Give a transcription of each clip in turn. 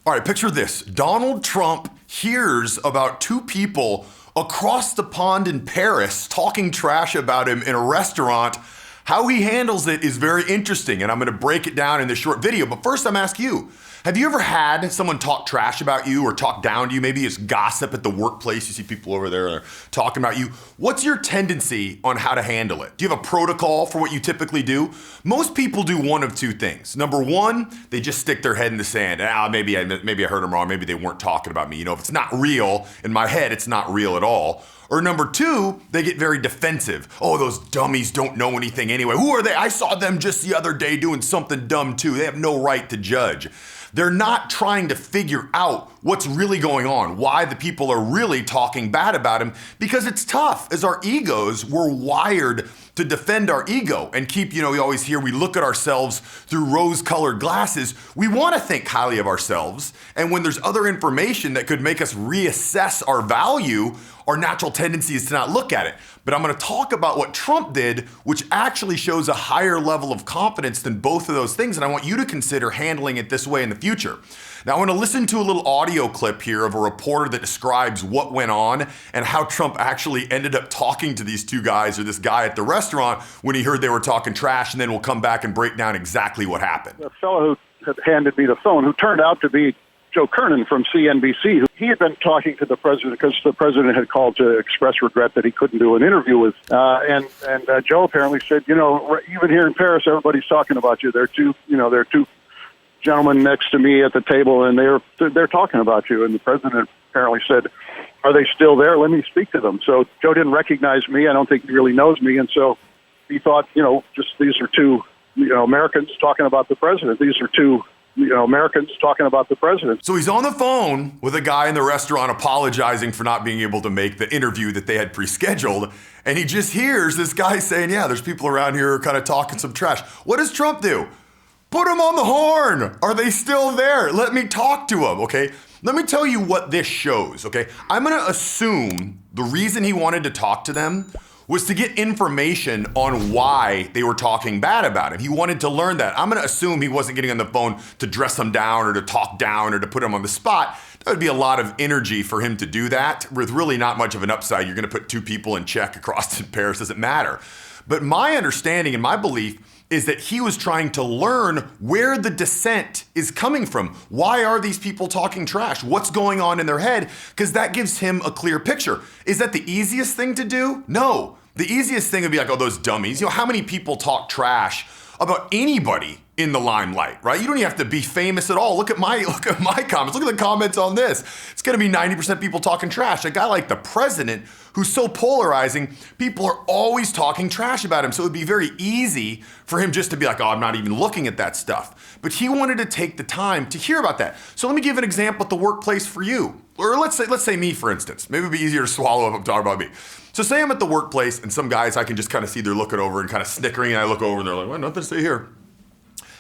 All right, picture this. Donald Trump hears about two people across the pond in Paris talking trash about him in a restaurant. How he handles it is very interesting, and I'm gonna break it down in this short video. But first, I'm asking you, have you ever had someone talk trash about you or talk down to you? Maybe it's gossip at the workplace. You see people over there talking about you. What's your tendency on how to handle it? Do you have a protocol for what you typically do? Most people do one of two things. Number one, they just stick their head in the sand. Maybe I heard them wrong. Maybe they weren't talking about me. You know, if it's not real, in my head, it's not real at all. Or number two, they get very defensive. Oh, those dummies don't know anything anyway. Who are they? I saw them just the other day doing something dumb too. They have no right to judge. They're not trying to figure out what's really going on, why the people are really talking bad about him, because it's tough. As our egos, we're wired to defend our ego and keep, we always hear we look at ourselves through rose-colored glasses. We want to think highly of ourselves. And when there's other information that could make us reassess our value, our natural tendency is to not look at it. But I'm going to talk about what Trump did, which actually shows a higher level of confidence than both of those things. And I want you to consider handling it this way in the future. Now, I want to listen to a little audio clip here of a reporter that describes what went on and how Trump actually ended up talking to these two guys or this guy at the restaurant when he heard they were talking trash, and then we'll come back and break down exactly what happened. The fellow who had handed me the phone, who turned out to be Joe Kernan from CNBC, he had been talking to the president because the president had called to express regret that he couldn't do an interview with. And Joe apparently said, even here in Paris, everybody's talking about you. There are two gentlemen next to me at the table, and they're talking about you. And the president apparently said, "Are they still there? Let me speak to them." So Joe didn't recognize me. I don't think he really knows me, and so he thought, just these are two, Americans talking about the president. These are two, Americans talking about the president. So he's on the phone with a guy in the restaurant apologizing for not being able to make the interview that they had pre-scheduled. And he just hears this guy saying, yeah, there's people around here kind of talking some trash. What does Trump do? Put him on the horn. Are they still there? Let me talk to him, okay? Let me tell you what this shows, okay? I'm gonna assume the reason he wanted to talk to them was to get information on why they were talking bad about him. He wanted to learn that. I'm gonna assume he wasn't getting on the phone to dress them down or to talk down or to put him on the spot. That would be a lot of energy for him to do that with really not much of an upside. You're gonna put two people in check across in Paris, doesn't matter. But my understanding and my belief is that he was trying to learn where the dissent is coming from. Why are these people talking trash? What's going on in their head? Because that gives him a clear picture. Is that the easiest thing to do? No. The easiest thing would be like, oh, those dummies. How many people talk trash about anybody in the limelight, right? You don't even have to be famous at all. Look at my comments. Look at the comments on this. It's gonna be 90% people talking trash. A guy like the president, who's so polarizing, people are always talking trash about him. So it would be very easy for him just to be like, oh, I'm not even looking at that stuff. But he wanted to take the time to hear about that. So let me give an example at the workplace for you. Or let's say me, for instance. Maybe it'd be easier to swallow if I'm talking about me. So say I'm at the workplace and some guys, I can just kind of see they're looking over and kind of snickering, and I look over and they're like, well, nothing to say here.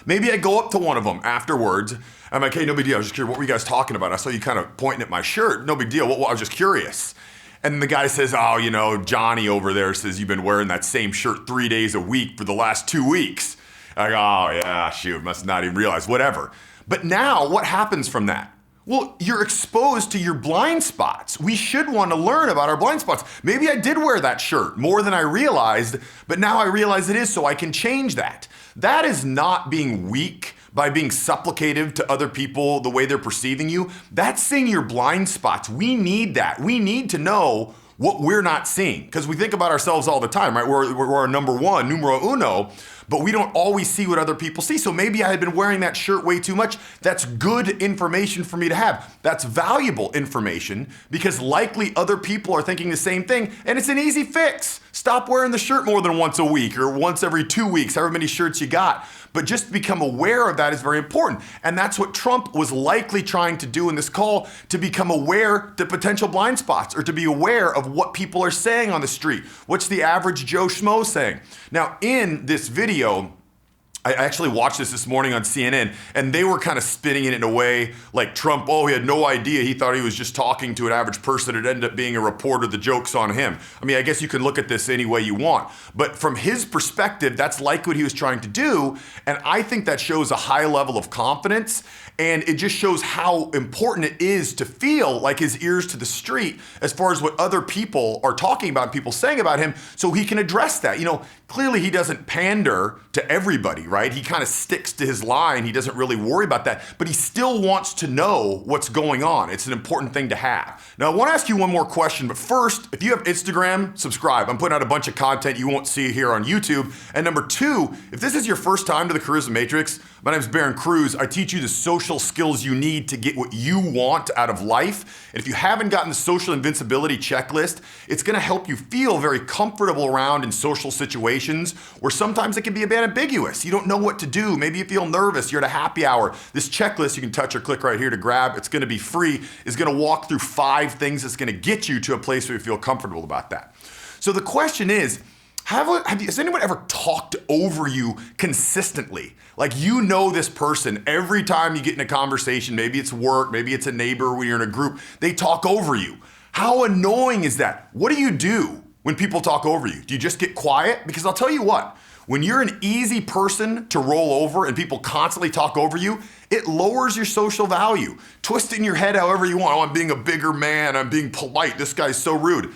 Maybe I go up to one of them afterwards. I'm like, hey, no big deal. I was just curious, what were you guys talking about? I saw you kind of pointing at my shirt. No big deal. Well, I was just curious. And the guy says, oh, Johnny over there says you've been wearing that same shirt 3 days a week for the last 2 weeks. I go, oh, yeah, shoot, must not even realize, whatever. But now what happens from that? Well, you're exposed to your blind spots. We should want to learn about our blind spots. Maybe I did wear that shirt more than I realized, but now I realize it is, so I can change that. That is not being weak by being supplicative to other people the way they're perceiving you. That's seeing your blind spots. We need that. We need to know what we're not seeing, because we think about ourselves all the time, right? We're our number one, numero uno, but we don't always see what other people see. So maybe I had been wearing that shirt way too much. That's good information for me to have. That's valuable information because likely other people are thinking the same thing, and it's an easy fix. Stop wearing the shirt more than once a week or once every 2 weeks, however many shirts you got. But just to become aware of that is very important. And that's what Trump was likely trying to do in this call, to become aware to potential blind spots or to be aware of what people are saying on the street. What's the average Joe Schmo saying? Now, in this video, I actually watched this morning on CNN, and they were kind of spinning it in a way like Trump, oh, he had no idea. He thought he was just talking to an average person. It ended up being a reporter. The joke's on him. I mean, I guess you can look at this any way you want. But from his perspective, that's like what he was trying to do. And I think that shows a high level of confidence. And it just shows how important it is to feel like his ears to the street as far as what other people are talking about, people saying about him, so he can address that. Clearly he doesn't pander to everybody, right? He kind of sticks to his line. He doesn't really worry about that, but he still wants to know what's going on. It's an important thing to have. Now, I want to ask you one more question, but first, if you have Instagram, subscribe. I'm putting out a bunch of content you won't see here on YouTube. And number two, if this is your first time to the Charisma Matrix, my name is Barron Cruz. I teach you the social skills you need to get what you want out of life. And if you haven't gotten the social invincibility checklist, it's going to help you feel very comfortable around in social situations where sometimes it can be a bit ambiguous. You don't know what to do. Maybe you feel nervous. You're at a happy hour. This checklist, you can touch or click right here to grab. It's going to be free. It's going to walk through 5 things that's going to get you to a place where you feel comfortable about that. So the question is, has anyone ever talked over you consistently? Like this person, every time you get in a conversation, maybe it's work, maybe it's a neighbor when you're in a group, they talk over you. How annoying is that? What do you do when people talk over you? Do you just get quiet? Because I'll tell you what, when you're an easy person to roll over and people constantly talk over you, it lowers your social value. Twisting your head however you want. Oh, I'm being a bigger man, I'm being polite, this guy's so rude.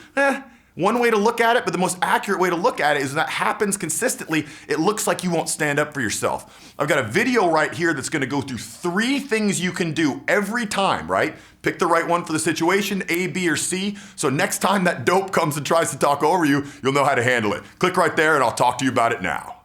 One way to look at it, but the most accurate way to look at it is when that happens consistently, it looks like you won't stand up for yourself. I've got a video right here that's gonna go through 3 things you can do every time, right? Pick the right one for the situation, A, B, or C. So next time that dope comes and tries to talk over you, you'll know how to handle it. Click right there and I'll talk to you about it now.